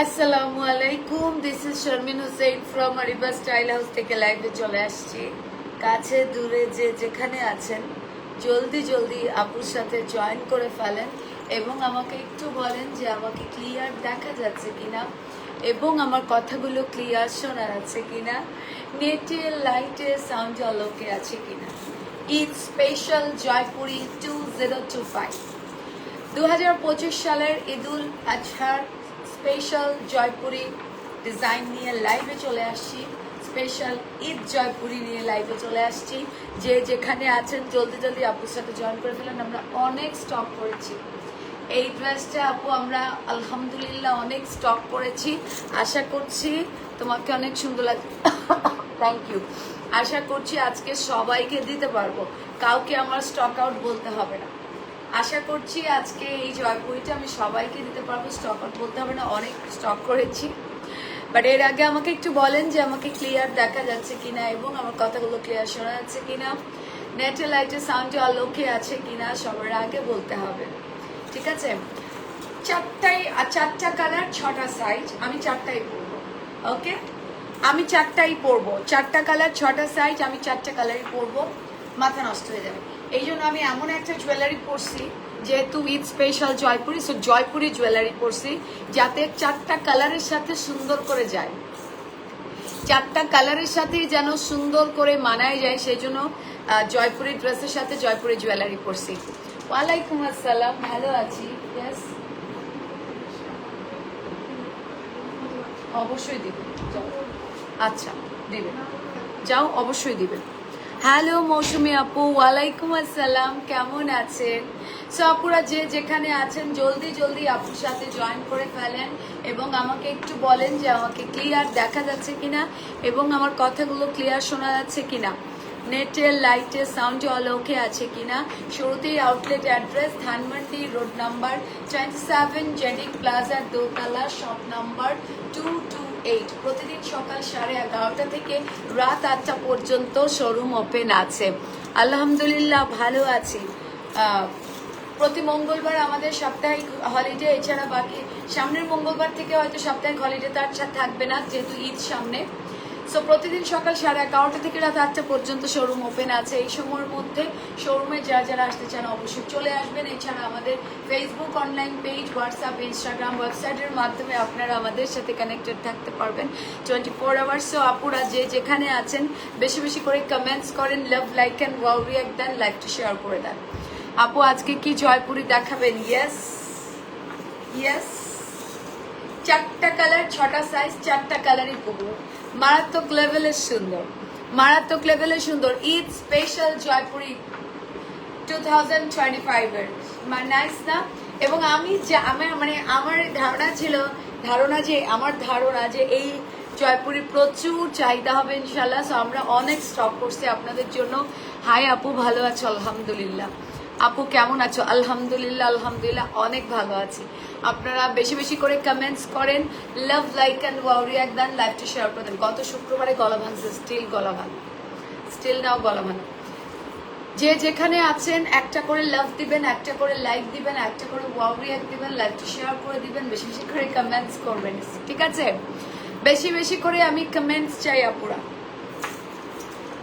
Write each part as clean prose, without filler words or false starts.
আসসালামু আলাইকুম, this is Sharmin Hussain from Ariba style house থেকে লাইভে চলে আসছি। কাছে দূরে যে যেখানে আছেন জলদি জলদি আপুর সাথে জয়েন করে ফেলেন এবং আমাকে একটু বলেন যে আমাকে ক্লিয়ার দেখা যাচ্ছে কিনা এবং আমার কথাগুলো ক্লিয়ার শোনা যাচ্ছে কিনা, নেটে লাইটে সাউন্ড আলোকে আছে কিনা। ঈদ স্পেশাল জয়পুরি 2025 2025 সালের ঈদুল আজহার স্পেশাল জয়পুরি ডিজাইন নিয়ে লাইভে চলে আসছি। স্পেশাল ঈদ জয়পুরি নিয়ে লাইভে চলে আসছি। যে যেখানে আছেন জলদি জলদি আপুর সাথে জয়েন করে ফেলেন। আমরা অনেক স্টক করেছি এই ড্রেসটা আপু, আমরা আলহামদুলিল্লাহ অনেক স্টক করেছি। আশা করছি তোমাকে অনেক সুন্দর লাগবে। Thank you. আশা করছি আজকে সবাইকে দিতে পারবো, কাউকে আমার স্টক আউট বলতে হবে না। আশা করছি আজকে এই জয়পুরিটা আমি সবাইকে দিতে পারবো, স্টক আউট বলতে হবে না। অনেক স্টক করেছি, বাট এর আগে আমাকে একটু বলেন যে আমাকে ক্লিয়ার দেখা যাচ্ছে কিনা এবং আমার কথাগুলো ক্লিয়ার শোনা যাচ্ছে কিনা, নেটে লাইটে সাউন্ডে আলোকে আছে কিনা, সবার আগে বলতে হবে। ঠিক আছে, চারটা কালার 6টা সাইজ, আমি চারটাই পরবো। ওকে, আমি চারটাই পরবো, 4টা কালার 6টা সাইজ, আমি 4টা কালারই পরবো। মাথা নষ্ট হয়ে যাবে। এই জন্য আমি এমন একটা জুয়েলারি পরছি, যেহেতু Eid special Jaipuri, so Jaipuri jewellery পরছি যাতে 4টা কালারের সাথে সুন্দর করে যায়, 4টা কালারের সাথেই যেন সুন্দর করে মানায় যায়। সেই জন্য জয়পুরি ড্রেসের সাথে জয়পুরি জুয়েলারি পরছি। ওয়ালাইকুম আসসালাম, ভালো আছি। ইয়েস, অবশ্যই দিবেন। আচ্ছা দিবেন, যাও অবশ্যই দিবেন। হ্যালো মৌসুমী আপু, ওয়ালাইকুম আসসালাম, কেমন আছেন? সো আপুরা যে যেখানে আছেন জলদি জলদি আপুর সাথে জয়েন করে ফেলেন এবং আমাকে একটু বলেন যে আমাকে ক্লিয়ার দেখা যাচ্ছে কিনা এবং আমার কথাগুলো ক্লিয়ার শোনা যাচ্ছে কিনা, নেটের লাইটে সাউন্ড আলোকে আছে কিনা। শুরুতেই outlet address Dhanmondi road number 27, জেডিক প্লাজা, দোতলা, শপ নাম্বার 228। প্রতিদিন সকাল 11:30 থেকে রাত 8টা পর্যন্ত শোরুম ওপেন আছে। আলহামদুলিল্লাহ ভালো আছি। প্রতি মঙ্গলবার আমাদের সাপ্তাহিক হলিডে, এছাড়া বাকি সামনের মঙ্গলবার থেকে হয়তো সাপ্তাহিক হলিডে তার থাকবে না, যেহেতু ঈদ সামনে। সো প্রতিদিন সকাল 11:30 থেকে রাত 8টা পর্যন্ত শোরুম ওপেন আছে। এই সময়ের মধ্যে শোরুমে যারা যারা আসতে চান অবশ্যই চলে আসবেন। এছাড়া আমাদের Facebook online page, WhatsApp, Instagram, ওয়েবসাইটের মাধ্যমে আপনারা আমাদের সাথে কানেক্টেড থাকতে পারবেন 24 আওয়ার্স। সো আপুরা যে যেখানে আছেন বেশি বেশি করে কমেন্টস করেন, love, like and wow react দেন, লাইকটা শেয়ার করে দেন। আপু আজকে কি জয়পুরি দেখাবেন? ইয়েস ইয়েস, 4টা কালার 6টা সাইজ, 4টা কালারই পরবো। মারাত্মক লেভেলের সুন্দর, মারাত্মক লেভেলের সুন্দর ঈদ স্পেশাল জয়পুরি 2025 এর নাইস না? এবং আমি যে আমার ধারণা যে এই জয়পুরি প্রচুর চাহিদা হবে ইনশাল্লাহ। সো আমরা অনেক স্টক করছি আপনাদের জন্য। হাই আপু, ভালো আছো? আলহামদুলিল্লাহ। আপু কেমন আছো? আলহামদুলিল্লাহ, আলহামদুলিল্লাহ অনেক ভালো আছি। আপনারা বেশি বেশি করে কমেন্টস করেন, love, like and wow react দেন, লাইভটা শেয়ার করে দেন। গত শুক্রবারে গলা ভাঙছে, স্টিল গলা ভাঙ, স্টিল নাও গলা ভাঙ। যে যেখানে আছেন একটা করে লাভ দিবেন, একটা করে লাইক দিবেন, একটা করে ওয়াও রিঅ্যাক্ট দিবেন, লাইভটা শেয়ার করে দিবেন, বেশি বেশি করে কমেন্টস করবেন। ঠিক আছে, বেশি বেশি করে আমি কমেন্টস চাই আপুরা,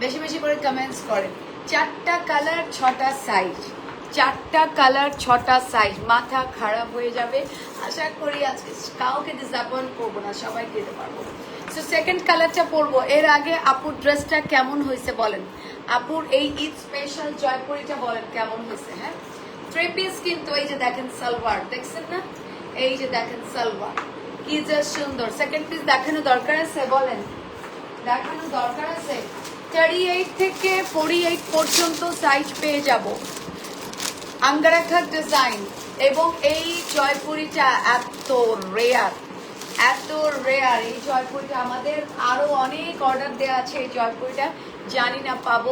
বেশি বেশি করে কমেন্টস করেন। 4টা কালার 6টা সাইজ, 4টা কালার 6টা সাইজ, মাথা খারাপ হয়ে যাবে। আশা করি আজকে কাউকে ডিসঅ্যাপয়েন্ট করবো না, সবাইকে দিতে পারবো। সো সেকেন্ড কালারটা পরবো। এর আগে আপুর ড্রেসটা কেমন হয়েছে বলেন, আপুর এই ঈদ স্পেশাল জয়পুরিটা বলেন কেমন হয়েছে। হ্যাঁ, 3 পিস কিন্তু এই যে দেখেন সালোয়ার, দেখছেন না? এই যে দেখেন সালোয়ার কি যে সুন্দর। সেকেন্ড পিস দেখানো দরকার আছে? বলেন, দেখানো দরকার আছে? 38 থেকে 48 পর্যন্ত সাইজ পেয়ে যাব। আঙ্গারাখার ডিজাইন এবং এই জয়পুরিটা এত রেয়ার, এত রেয়ার। এই জয়পুরিটা আমাদের আরো অনেক অর্ডার দেওয়া আছে। এই জয়পুরিটা জানি না পাবো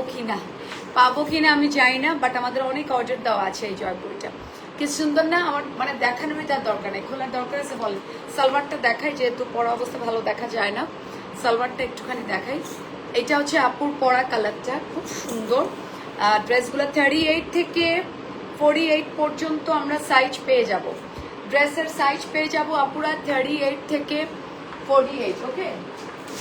কিনা আমি জানি না, বাট আমাদের অনেক অর্ডার দেওয়া আছে এই জয়পুরিটা। কি সুন্দর না? আমার দেখানোরই তার দরকার নেই, খোলার দরকার আছে। বলেন সালোয়ারটা দেখাই, যেহেতু পরা অবস্থা ভালো দেখা যায় না, সালোয়ারটা একটুখানি দেখাই। এটা হচ্ছে আপুর পরা কালারটা, খুব সুন্দর। ড্রেসগুলো 38 থেকে 48 পর্যন্ত আমরা সাইজ পেয়ে যাব। ড্রেসের সাইজ পেয়ে যাবো আপুরা 38 থেকে 48। ওকে,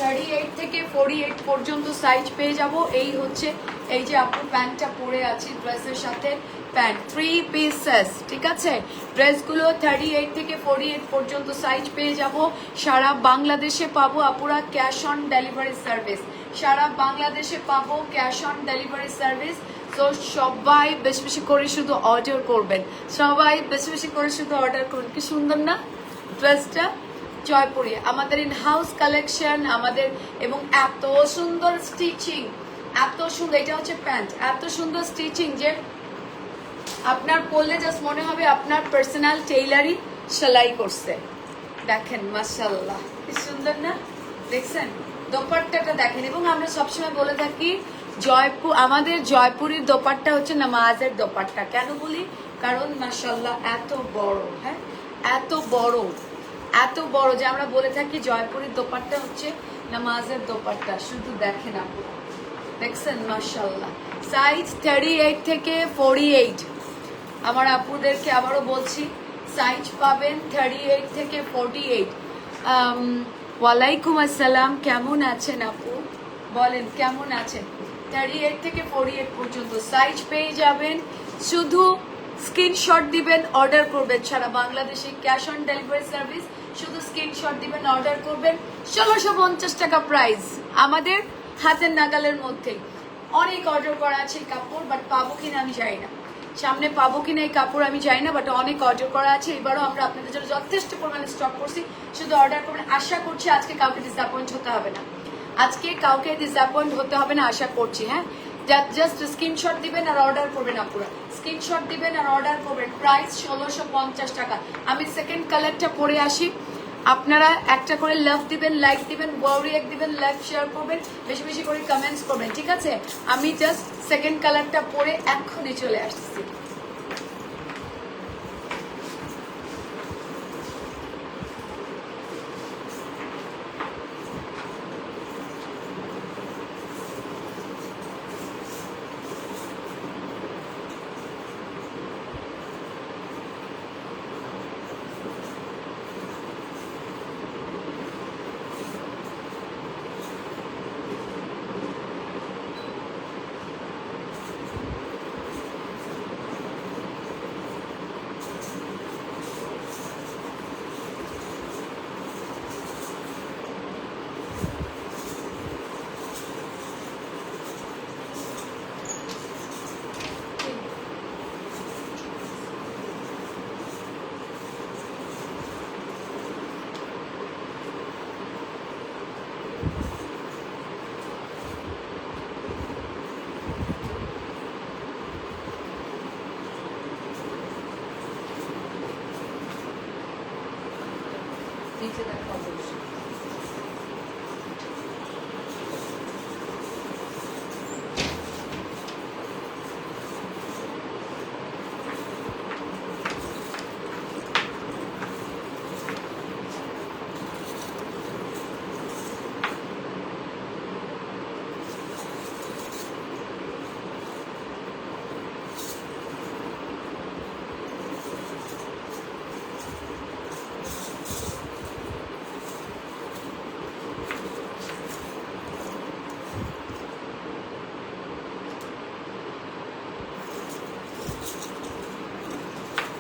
38 থেকে 48 পর্যন্ত সাইজ পেয়ে যাব। এই হচ্ছে এই যে আপু প্যান্টটা পরে আছি ড্রেসের সাথে, প্যান্ট 3 পিসেস, ঠিক আছে। ড্রেসগুলো 38 থেকে 48 পর্যন্ত সাইজ পেয়ে যাব। সারা বাংলাদেশে পাবো আপুরা ক্যাশ অন ডেলিভারি সার্ভিস, সারা বাংলাদেশে পাবো ক্যাশ অন ডেলিভারি সার্ভিস। তো সবাই বেশি বেশি করে শুধু অর্ডার করবেন, সবাই বেশি বেশি করে শুধু অর্ডার করুন। কি সুন্দর না ড্রেসটা, জয়পুরি আমাদের ইন হাউস কালেকশন আমাদের, এবং এত সুন্দর স্টিচিং, এত সুন্দর, এটা হচ্ছে প্যান্ট, এত সুন্দর স্টিচিং যে আপনার পরলে জাস্ট মনে হবে আপনার পার্সোনাল টেইলারই সেলাই করছে। দেখেন মাশাআল্লাহ কি সুন্দর না, দেখছেন দোপাট্টাটা দেখেন। এবং আমরা সবসময় বলে থাকি জয়পুর, আমাদের জয়পুরের দোপাট্টা হচ্ছে নামাজের দোপাট্টা। কেন বলি? কারণ মাশাআল্লাহ এত বড়, হ্যাঁ এত বড়, এত বড় যে আমরা বলে থাকি জয়পুরের দোপাট্টা হচ্ছে নামাজের দোপাট্টা। শুধু দেখেন আপনারা, দেখছেন মাশাআল্লাহ। সাইজ 38 থেকে 48। আমার আপুদেরকে আবারও বলছি সাইজ পাবেন 38 থেকে 48। ওয়ালাইকুম আসসালাম, কেমন আছেন আপু? বলেন কেমন আছেন? 38 থেকে 48 পর্যন্ত সাইজ পেয়ে যাবেন। শুধু স্ক্রিনশট দিবেন, অর্ডার করবেন। সারা বাংলাদেশে ক্যাশ অন ডেলিভারি সার্ভিস, শুধু স্ক্রিনশট দিবেন, অর্ডার করবেন। 1650 টাকা প্রাইস, আমাদের হাতের নাগালের মধ্যেই। অনেক অর্ডার করা আছে এই কাপড়, বাট পাবো কিনা আমি জানি না, সামনে পাবো কিনা এই কাপড় আমি জানি না, বাট অনেক অর্ডার করা আছে। এবারও আমরা আপনাদের জন্য যথেষ্ট পরিমাণে স্টক করছি, শুধু অর্ডার করবেন। আশা করছি আজকে কাউকে ডিসঅ্যাপয়েন্ট হতে হবে না, আজকে কাউকে ডিসঅ্যাপয়েন্ট হতে হবে না আশা করছি। হ্যাঁ, জাস্ট স্ক্রিনশট দিবেন আর অর্ডার করবেন আপুরা, স্ক্রিনশট দিবেন আর অর্ডার করবেন। প্রাইস 1650 টাকা। আমি সেকেন্ড কালারটা পরে আসি, আপনারা একটা করে লাভ দিবেন, লাইক দিবেন, ওয়ারিয়াক দিবেন, লাইক শেয়ার করবেন, বেশি বেশি করে কমেন্টস করবেন, ঠিক আছে। আমি জাস্ট সেকেন্ড কালারটা পরে এক্ষুনি চলে আসছি। নিচে দেখা অবশ্যই।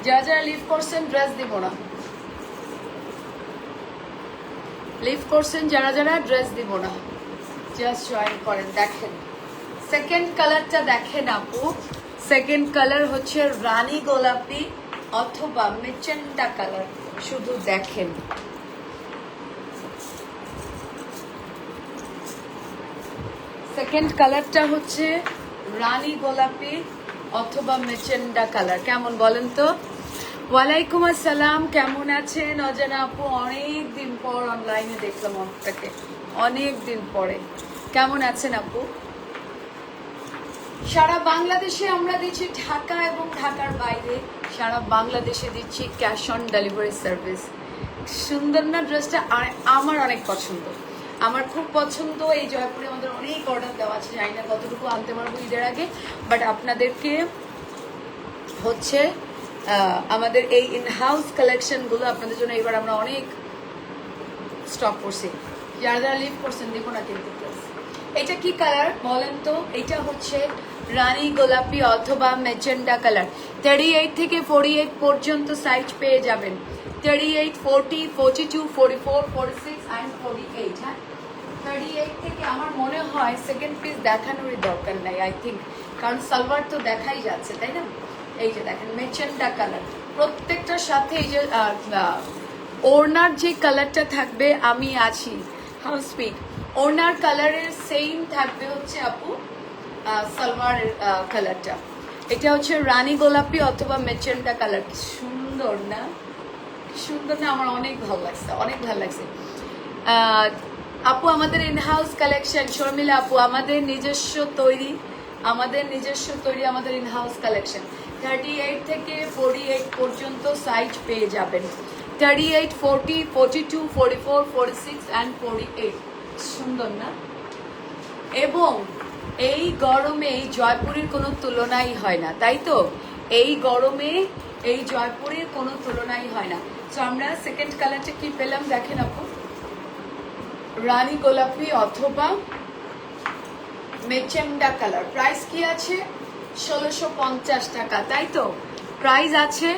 যারা যারা লিভ করছেন ড্রেস দিব না, লিভ করছেন যারা যারা ড্রেস দিব না, জাস্ট জয়েন করেন। দেখেন সেকেন্ড কালারটা দেখেন আপু, সেকেন্ড কালার হচ্ছে রানী গোলাপি অথবা মেজেন্টা কালার, শুধু দেখেন। সেকেন্ড কালারটা হচ্ছে রানী গোলাপি অথবা মেজেন্টা কালার। কেমন বলেন তো? ওয়ালাইকুম আসসালাম, কেমন আছেন অজানা আপু? অনেক দিন পর অনলাইনে দেখলাম আপনাকে, অনেক দিন পরে। কেমন আছেন আপু? সারা বাংলাদেশে আমরা দিচ্ছি, ঢাকা এবং ঢাকার বাইরে সারা বাংলাদেশে দিচ্ছি ক্যাশ অন ডেলিভারি সার্ভিস। সুন্দর না ড্রেসটা? আমার অনেক পছন্দ, আমার খুব পছন্দ। এই জয়পুরে আমাদের অনেক অর্ডার দেওয়া আছে, জানি না কতটুকু আনতে পারবো ঈদের আগে, বাট আপনাদেরকে হচ্ছে আমাদের এই ইন হাউস কালেকশনগুলো আপনাদের জন্য এবার আমরা অনেক স্টক করছি। যারা যারা লিভ করছেন দেখুন না কিন্তু প্লিজ। এটা কি কালার বলেন তো? এটা হচ্ছে রানী গোলাপি অথবা মেজেন্ডা কালার। 38 থেকে 48 পর্যন্ত সাইজ পেয়ে যাবেন। 38, 40, 42, 44, 46 অ্যান্ড 48। হ্যাঁ, 38 থেকে আমার মনে হয় সেকেন্ড পিস দেখানোরই দরকার নাই আই থিঙ্ক, কারণ সালোয়ার তো দেখাই যাচ্ছে, তাই না? এই যে দেখেন মেজেন্ডা কালার, প্রত্যেকটার সাথে এই যে ওড়নার যে কালারটা থাকবে আমি আছি হাউ স্পিক, ওড়নার কালারের সেম থাকবে হচ্ছে আপু সালোয়ারের কালারটা। এটা হচ্ছে রানী গোলাপি অথবা মেজেন্ডা কালার। কি সুন্দর না, কি সুন্দর না, আমার অনেক ভালো লাগছে, অনেক ভালো লাগছে। আপু আমাদের ইনহাউস কালেকশন, শর্মিলা আপু আমাদের নিজস্ব তৈরি, আমাদের ইনহাউস কালেকশন। 38 থেকে 48 পর্যন্ত সাইজ পেয়ে যাবেন। 38, 40, 42, 44, 46 অ্যান্ড 48। সুন্দর না? এবং এই গরমে এই জয়পুরের কোনো তুলনাই হয় না, তাই তো? এই গরমে এই জয়পুরের কোনো তুলনাই হয় না। তো আমরা সেকেন্ড কালারটা কি পেলাম দেখেন আপু, রানী গোলাপি অথবা মেজেন্ডা কালার। প্রাইস কি আছে? 1650 টাকা, তাই তো? প্রাইস আছে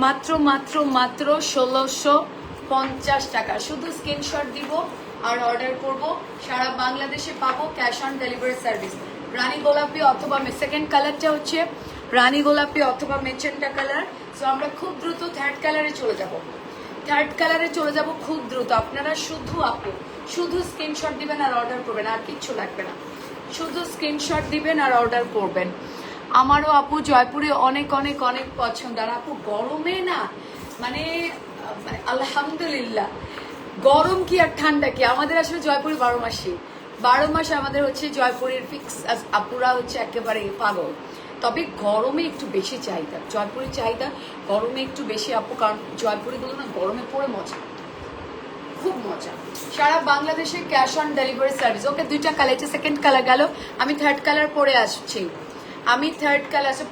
মাত্র মাত্র মাত্র 1650 টাকা। শুধু স্ক্রিনশট দিব আর অর্ডার করব, সারা বাংলাদেশে পাবো ক্যাশ অন ডেলিভারি সার্ভিস। রানী গোলাপি অথবা সেকেন্ড কালারটা হচ্ছে রানী গোলাপি অথবা মেজেন্ডা কালার। সো আমরা খুব দ্রুত থার্ড কালারে চলে যাব, খুব দ্রুত। আপনারা শুধু স্ক্রিনশট দিবেন আর অর্ডার করবেন, আর কিচ্ছু লাগবে না। শুধু স্ক্রিনশট দিবেন আর অর্ডার করবেন। আমারও আপু জয়পুরে অনেক অনেক অনেক পছন্দ। আর আপু গরমে না মানে আলহামদুলিল্লাহ, গরম কি আর ঠান্ডা কি, আমাদের আসলে জয়পুরে 12 মাস আমাদের হচ্ছে জয়পুরের ফিক্স। আপুরা হচ্ছে একেবারে পাগল। তবে গরমে একটু বেশি চাহিদা, জয়পুরের চাহিদা গরমে একটু বেশি আপু, কারণ জয়পুরিগুলো না গরমে পড়ে মজা, খুব মজা। সারা বাংলাদেশে ক্যাশ অন ডেলিভারি সার্ভিস। ওকে, দুইটা কালার, সেকেন্ড কালার গেল, আমি থার্ড কালার পরে আসছি।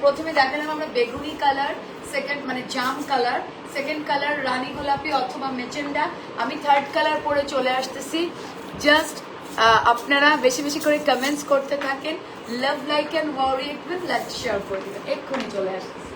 প্রথমে দেখালাম আমরা বেগুনি কালার, সেকেন্ড মানে জাম কালার, সেকেন্ড কালার রানী গোলাপি অথবা মেজেন্ডা। আমি থার্ড কালার পরে চলে আসতেছি। জাস্ট আপনারা বেশি বেশি করে কমেন্টস করতে থাকেন, লাভ like and worry like share করে দেবেন। এক্ষুনি চলে আসতেছি।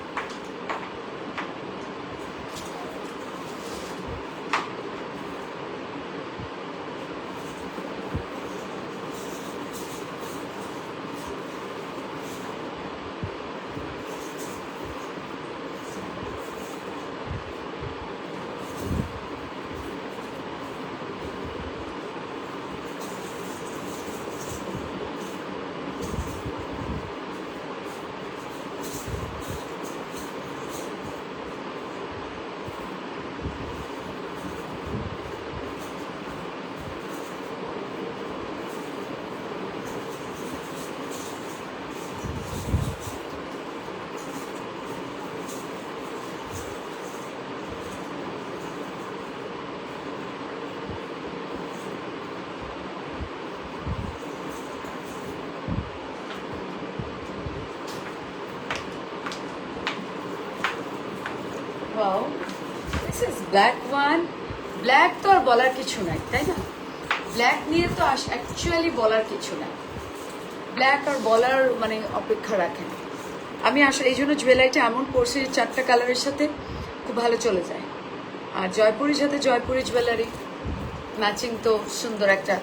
Wow, this is black one. Black তো আর বলার কিছু নাই, তাই না? ব্ল্যাক নিয়ে তো অ্যাকচুয়ালি বলার কিছু নাই, ব্ল্যাক আর বলার মানে অপেক্ষা রাখেন। আমি আসলে এই জন্য জুয়েলারিটা এমন পরছি, 4টা কালারের সাথে খুব ভালো চলে যায়। আর জয়পুরের সাথে জয়পুরি জুয়েলারি ম্যাচিং তো সুন্দর একটা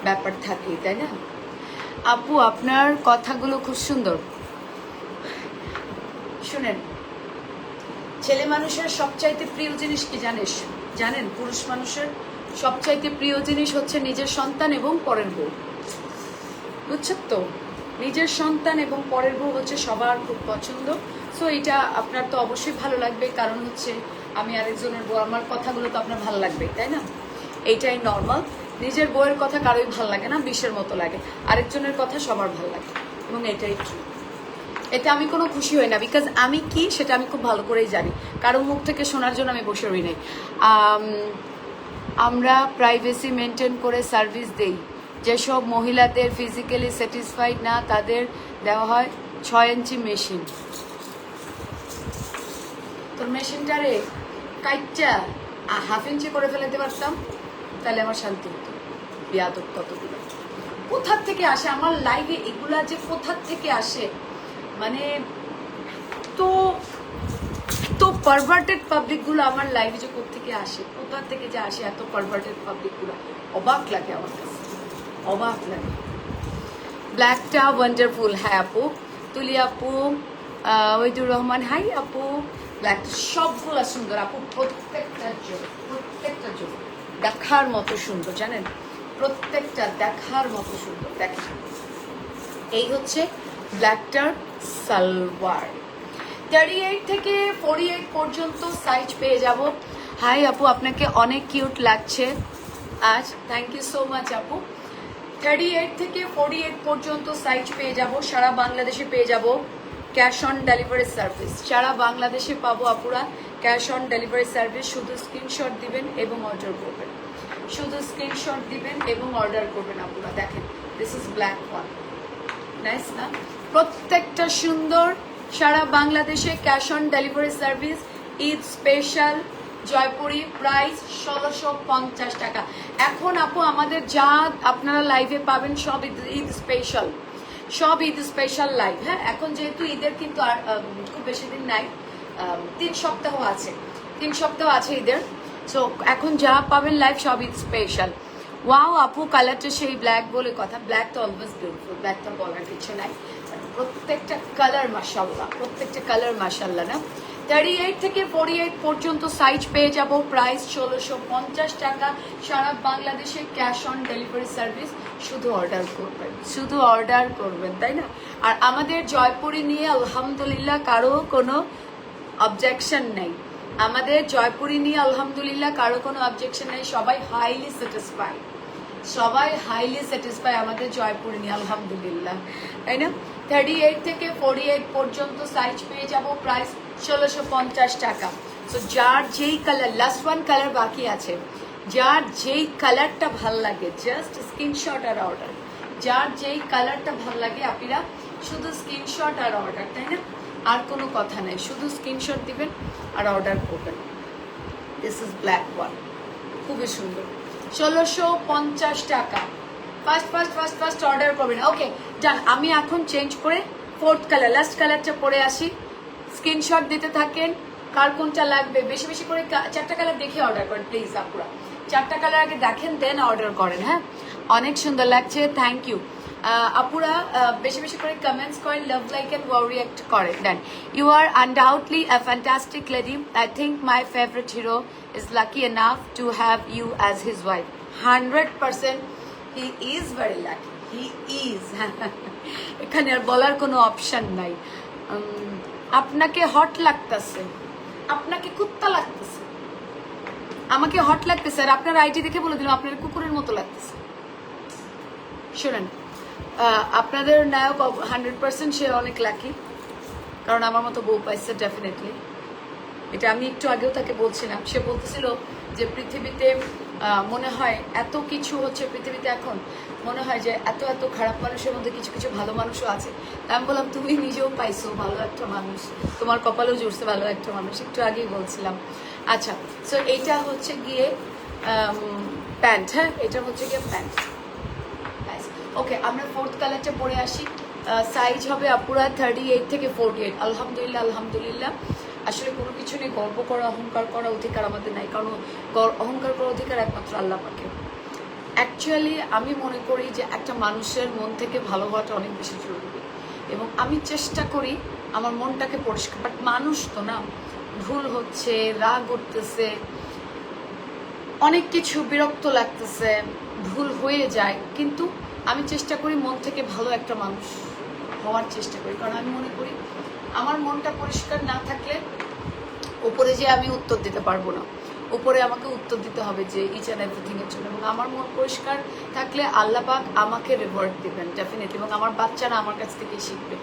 ব্যাপার থাকে, তাই না? আপু আপনার কথাগুলো খুব সুন্দর। শুনেন, ছেলে মানুষের সবচাইতে প্রিয় জিনিস কি জানেন? পুরুষ মানুষের সবচাইতে প্রিয় জিনিস হচ্ছে নিজের সন্তান এবং পরের বউ। বুঝছেন তো? নিজের সন্তান এবং পরের বউ হচ্ছে সবার খুব পছন্দ। সো এটা আপনার তো অবশ্যই ভালো লাগবে, কারণ হচ্ছে আমি আরেকজনের বউ, আমার কথাগুলো তো আপনার ভালো লাগবে, তাই না? এইটাই নর্মাল। নিজের বউয়ের কথা কারোই ভালো লাগে না, বিষের মতো লাগে। আরেকজনের কথা সবার ভালো লাগে, এবং এটাই ট্রু। এতে আমি কোনো খুশি হই না, বিকজ আমি কি সেটা আমি খুব ভালো করেই জানি। কারো মুখ থেকে শোনার জন্য আমি বসে রই নাই। আমরা প্রাইভেসি মেনটেন করে সার্ভিস দেই। যেসব মহিলাদের ফিজিক্যালি স্যাটিসফাইড না তাদের দেওয়া হয় 6 ইঞ্চি মেশিন। তোর মেশিনটারে কাইটটা হাফ ইঞ্চি করে ফেলাতে পারতাম, তাহলে আমার শান্তি হতো। বেয়াদব কতগুলো কোথার থেকে আসে আমার লাইভে, এগুলা যে কোথার থেকে আসে, মানে তো তো পারভার্টেড পাবলিকগুলো আমার লাইভে যে কোথেকে আসে, কোথা থেকে যে আসে এত পারভার্টেড পাবলিকগুলো, অবাক লাগে আমার কাছে, অবাক লাগে। ব্ল্যাকটা ওয়ান্ডারফুল। হ্যাঁ আপু, তুলি আপু, ওইদুর রহমান, হাই আপু। ব্ল্যাকটা সবগুলা সুন্দর আপু, প্রত্যেকটার জন্য দেখার মতো সুন্দর, জানেন, প্রত্যেকটা দেখার মতো সুন্দর। দেখেন, এই হচ্ছে ব্ল্যাকটার সালোয়ার। 38 থেকে 48 পর্যন্ত সাইজ পেয়ে যাব। হাই আপু, আপনাকে অনেক কিউট লাগছে আজ, থ্যাংক ইউ সো মাচ আপু। 38 থেকে 48 পর্যন্ত সাইজ পেয়ে যাব, সারা বাংলাদেশে পেয়ে যাব। ক্যাশ অন ডেলিভারি সার্ভিস সারা বাংলাদেশে পাবো আপুরা, ক্যাশ অন ডেলিভারি সার্ভিস। শুধু স্ক্রিনশট দিবেন এবং অর্ডার করবেন, শুধু স্ক্রিনশট দিবেন এবং অর্ডার করবেন আপুরা। দেখেন, this is black one, nice না? প্রত্যেকটা সুন্দর, সারা বাংলাদেশে cash on delivery service. Eid special Jaipuri, price 1650 টাকা। এখন আপু আমাদের যা আপনারা লাইভে পাবেন সব ঈদ স্পেশাল, সব ঈদ স্পেশাল লাইভ। হ্যাঁ, এখন যেহেতু ঈদের কিন্তু আর খুব বেশি দিন নাই, 3 সপ্তাহ আছে, 3 সপ্তাহ আছে ঈদের। সো এখন যা পাবেন লাইভ সব ঈদ স্পেশাল। ওয়াও আপু, কালারটা সেই ব্ল্যাক বলে কথা, ব্ল্যাক তো অলওয়েজ বিউটিফুল, ব্ল্যাক তো বলার কিছু নাই, প্রত্যেকটা কালার মাশাআল্লাহ, প্রত্যেকটা কালার মাশাআল্লাহ না? 38 থেকে 48 পর্যন্ত সাইজ পেয়ে যাব, প্রাইস 1650 টাকা, সারা বাংলাদেশে ক্যাশ অন ডেলিভারি সার্ভিস। শুধু অর্ডার করবেন, শুধু অর্ডার করবেন, তাই না? আর আমাদের জয়পুরি নিয়ে আলহামদুলিল্লাহ কারো কোনো অবজেকশন নেই, আমাদের জয়পুরি নিয়ে আলহামদুলিল্লাহ কারো কোনো অবজেকশন নেই, সবাই হাইলি স্যাটিসফাই, সবাই হাইলি স্যাটিসফাই আমাদের জয়পুরি নিয়ে আলহামদুলিল্লাহ, তাই না? 38 থেকে 48 পর্যন্ত সাইজ পেয়ে যাব, প্রাইস 1650 টাকা। তো যার যেই কালার, লাস্ট ওয়ান কালার বাকি আছে, যার যেই কালারটা ভাল লাগে জাস্ট স্ক্রিনশট আর অর্ডার, যার যেই কালারটা ভাল লাগে আপনারা শুধু স্ক্রিনশট আর অর্ডার, তাই না? আর কোনো কথা নেই, শুধু স্ক্রিনশট দিবেন আর অর্ডার করবেন। দিস ইজ ব্ল্যাক ওয়ান, খুবই সুন্দর, 1650 টাকা। ফার্স্ট অর্ডার করবেন। ওকে ডান, আমি এখন চেঞ্জ করে 4th কালার, লাস্ট কালারটা পরে আসি। স্ক্রিনশট দিতে থাকেন, কার কোনটা লাগবে, বেশি বেশি করে 4টা কালার দেখে অর্ডার করেন প্লিজ আপুরা, 4টা কালার আগে দেখেন দেন অর্ডার করেন। হ্যাঁ, অনেক সুন্দর লাগছে, থ্যাংক ইউ আপুরা। বেশি বেশি করে কমেন্টস করেন, love like and wow react করেন। Then you are undoubtedly a fantastic lady, I think my favourite hero is lucky enough to have you as his wife. 100% he is very lucky, he is. এখানে আর বলার কোনো option নাই। আপনাকে hot লাগতেছে, আপনাকে কুত্তা লাগতেছে, আমাকে হট লাগতেছে, আর আপনার আইডি দেখে বলে দিলাম আপনার কুকুরের মতো লাগতেছে। শুনেন, আপনাদের নায়ক 100% সে অনেক লাকি, কারণ আমার মতো বউ পাইছে ডেফিনেটলি। এটা আমি একটু আগেও তাকে বলছিলাম, সে বলতেছিল যে পৃথিবীতে মনে হয় এত কিছু হচ্ছে, পৃথিবীতে এখন মনে হয় যে এত এত খারাপ মানুষের মধ্যে কিছু কিছু ভালো মানুষও আছে। আমি বললাম তুমি নিজেও পাইছো ভালো একটা মানুষ, তোমার কপালেও জুড়ছে ভালো একটা মানুষ, একটু আগেই বলছিলাম। আচ্ছা, সো এইটা হচ্ছে গিয়ে প্যান্ট। হ্যাঁ, এটা হচ্ছে গিয়ে প্যান্ট। ওকে, আমরা 4th কালারটা পরে আসি। সাইজ হবে আপুরা 38 থেকে 48। আলহামদুলিল্লাহ, আলহামদুলিল্লাহ। আসলে কোনো কিছু নিয়ে গর্ব করা, অহংকার করা অধিকার আমাদের নাই, কারণ অহংকার করার অধিকার একমাত্র আল্লাহ পাকে। অ্যাকচুয়ালি আমি মনে করি যে একটা মানুষের মন থেকে ভালো হওয়াটা অনেক বেশি জরুরি, এবং আমি চেষ্টা করি আমার মনটাকে পরিষ্কার। বাট মানুষ তো না, ভুল হচ্ছে, রাগ উঠতেছে, অনেক কিছু বিরক্ত লাগতেছে, ভুল হয়ে যায়, কিন্তু আমি চেষ্টা করি মন থেকে ভালো একটা মানুষ হওয়ার চেষ্টা করি। কারণ আমি মনে করি আমার মনটা পরিষ্কার না থাকলে উপরে যে আমি উত্তর দিতে পারবো না, উপরে আমাকে উত্তর দিতে হবে যে ইচ অ্যান্ড এভরিথিং এর জন্য। এবং আমার মন পরিষ্কার থাকলে আল্লাহ পাক আমাকে রিওয়ার্ড দিবেন ডেফিনেটলি, এবং আমার বাচ্চারা আমার কাছ থেকে শিখবে।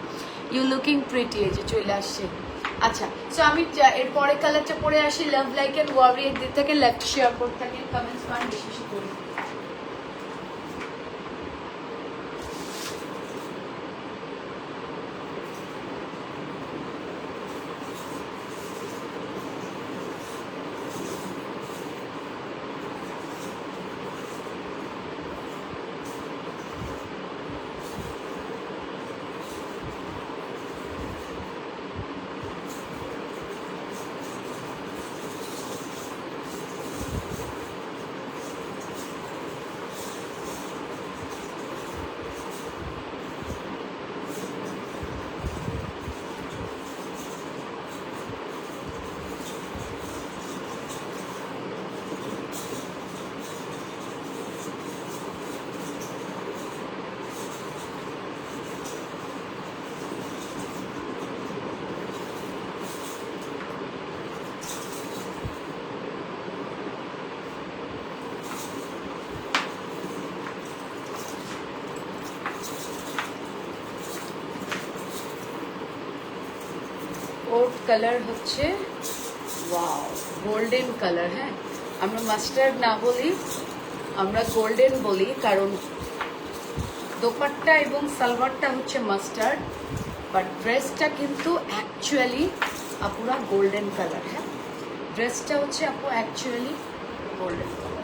ইউ লুকিং প্রিটি, এই যে চলে আসছে। আচ্ছা, সো আমি এরপরে কালারটা পরে আসি। Love like and wow react দিতে থাকে, লেফট শেয়ার করতে থাকেন, কমেন্টস করেন বেশি বেশি করে। কালার হচ্ছে ওয়াও গোল্ডেন কালার। হ্যাঁ, আমরা মাস্টার্ড না বলি, আমরা গোল্ডেন বলি, কারণ দোপাট্টা এবং সালোয়ারটা হচ্ছে মাস্টার্ড, বাট ড্রেসটা কিন্তু অ্যাকচুয়ালি আপুরা গোল্ডেন কালার। হ্যাঁ, ড্রেসটা হচ্ছে আপু অ্যাকচুয়ালি গোল্ডেন কালার।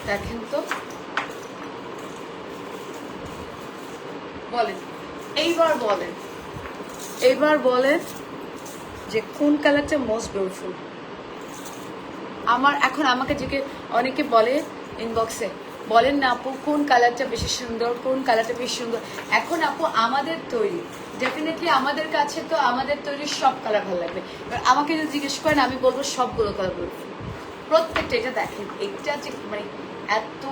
দেখেন তো, বলেন এইবার বলেন যে কোন কালারটা মোস্ট বিউটিফুল। এখন আমাকে অনেকে বলে ইনবক্সে, বলেন না আপু কোন কালারটা বেশি সুন্দর, কোন কালারটা বেশি সুন্দর। এখন আপু আমাদের তৈরি, ডেফিনেটলি আমাদের কাছে তো আমাদের তৈরি সব কালার ভালো লাগবে। এবার আমাকে যদি জিজ্ঞেস করেন আমি বলবো সবগুলো কালার বিউটিফুল, প্রত্যেকটা। এটা দেখেন, এটা যে মানে এত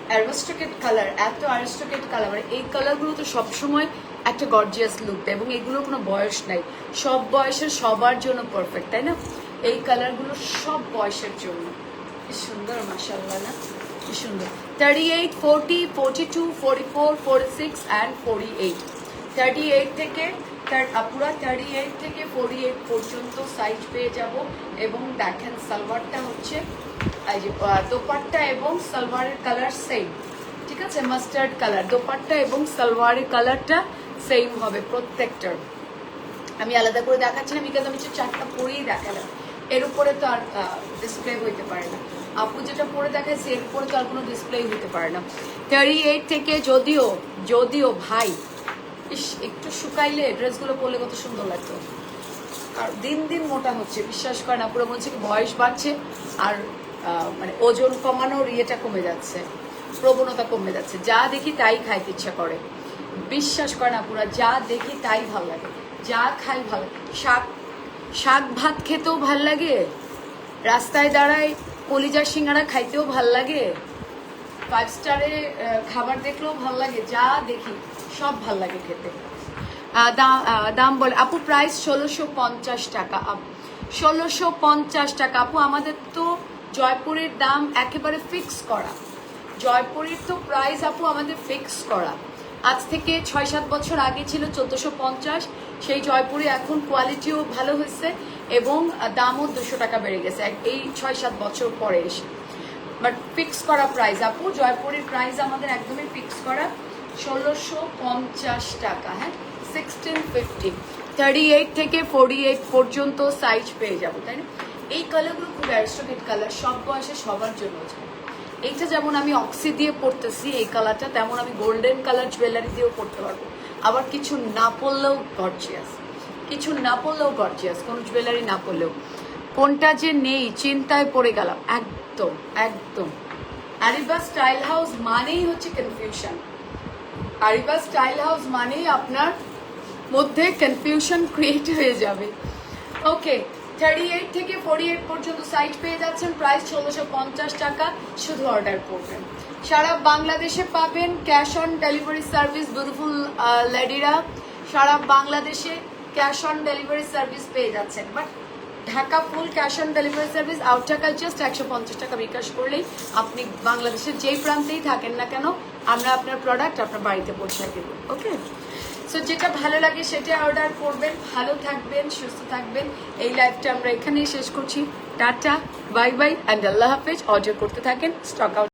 অ্যারিস্টোক্রেট কালার, মানে এই কালারগুলো তো সবসময় একটা গর্জিয়াস লুক দেয়, এবং এগুলোর কোনো বয়স নাই, সব বয়সের সবার জন্য পারফেক্ট, তাই না? এই কালারগুলো সব বয়সের জন্য। কি সুন্দর মাশাআল্লাহ না, কি সুন্দর। 38, 40, 42, 44, 46 অ্যান্ড 48। 38 থেকে পুরা 38 থেকে 48 পর্যন্ত সাইজ পেয়ে যাব। এবং দেখেন সালোয়ারটা হচ্ছে এই যে দোপাট্টা এবং সালোয়ারের কালার সেম, ঠিক আছে? মাস্টার্ড কালার দোপাট্টা এবং সালোয়ারের কালারটা সেম হবে প্রত্যেকটার। আমি আলাদা করে দেখাচ্ছি না, বিকজ আমি চারটা পরেই দেখালাম, এর উপরে তো আর ডিসপ্লে হইতে পারে না। আপু যেটা পরে দেখাচ্ছে এর উপরে তো আর কোনো ডিসপ্লে হইতে পারে না। 38 থেকে যদিও ভাই একটু শুকাইলে ড্রেসগুলো পরলে কত সুন্দর লাগতো, আর দিন দিন মোটা হচ্ছে, বিশ্বাস করেন আপুরা, মনে হচ্ছে কি বয়স বাড়ছে আর মানে ওজন কমানোর ইয়েটা কমে যাচ্ছে, প্রবণতা কমে যাচ্ছে। যা দেখি তাই খাইতে ইচ্ছা করে, বিশ্বাস করেন আপুরা, যা দেখি তাই ভাল লাগে, যা খাই ভালো। শাক ভাত খেতেও ভাল লাগে, রাস্তায় দাঁড়ায় কলিজার সিঙ্গারা খাইতেও ভাল লাগে, 5 স্টারে খাবার দেখলেও ভাল লাগে, যা দেখি সব ভাল লাগে খেতে। দাম বলে আপু, প্রাইস 1650 টাকা। 1650 টাকা আপু। আমাদের তো জয়পুরের দাম একেবারে ফিক্স করা, জয়পুরের তো প্রাইস আপু আমাদের ফিক্স করা। আজ থেকে 6-7 বছর আগে ছিল 1450, সেই জয়পুরে এখন কোয়ালিটিও ভালো হয়েছে এবং দামও 200 টাকা বেড়ে গেছে এই 6-7 বছর পরে এসে। বাট ফিক্স করা প্রাইস আপু, জয়পুরের প্রাইস আমাদের একদমই ফিক্স করা, 1650 টাকা। হ্যাঁ, 1650। 38 থেকে 48 পর্যন্ত সাইজ পেয়ে যাবো, তাই না? এই কালারগুলো খুব অ্যারিস্টোক্রেট কালার, সব বয়সে সবার জন্য। এইটা যেমন আমি অক্সি দিয়ে পরতেছি এই কালারটা, তেমন আমি গোল্ডেন কালার জুয়েলারি দিয়েও পরতে পারবো। আবার কিছু না পরলেও গর্জিয়াস, কোনো জুয়েলারি না পরলেও। কোনটা যে নেই চিন্তায় পড়ে গেলাম, একদম। আরিবা স্টাইল হাউস মানেই হচ্ছে কনফিউশন, আরিবা স্টাইল হাউস মানেই আপনার মধ্যে কনফিউশন ক্রিয়েট হয়ে যাবে। ওকে, 38 থেকে 48 পর্যন্ত সাইজ পেয়ে যাচ্ছেন, প্রাইস 1650 টাকা। শুধু অর্ডার করবেন, সারা বাংলাদেশে পাবেন cash on delivery service. Beautiful লেডিরা, সারা বাংলাদেশে ক্যাশ অন ডেলিভারি সার্ভিস পেয়ে যাচ্ছেন। But Dhaka full cash on delivery service, out ঢাকায় জাস্ট 150 টাকা বিকাশ করলেই আপনি বাংলাদেশের যেই প্রান্তেই থাকেন না কেন আমরা আপনার প্রোডাক্ট আপনার বাড়িতে পৌঁছায় দেবো। ওকে, সো যেটা ভালো লাগে সেটা অর্ডার করবেন। ভালো থাকবেন, সুস্থ থাকবেন। এই লাইভটা আমরা এখানেই শেষ করছি। টাটা, বাই বাই অ্যান্ড আল্লাহ হাফেজ। অর্ডার করতে থাকেন, স্টক আউট।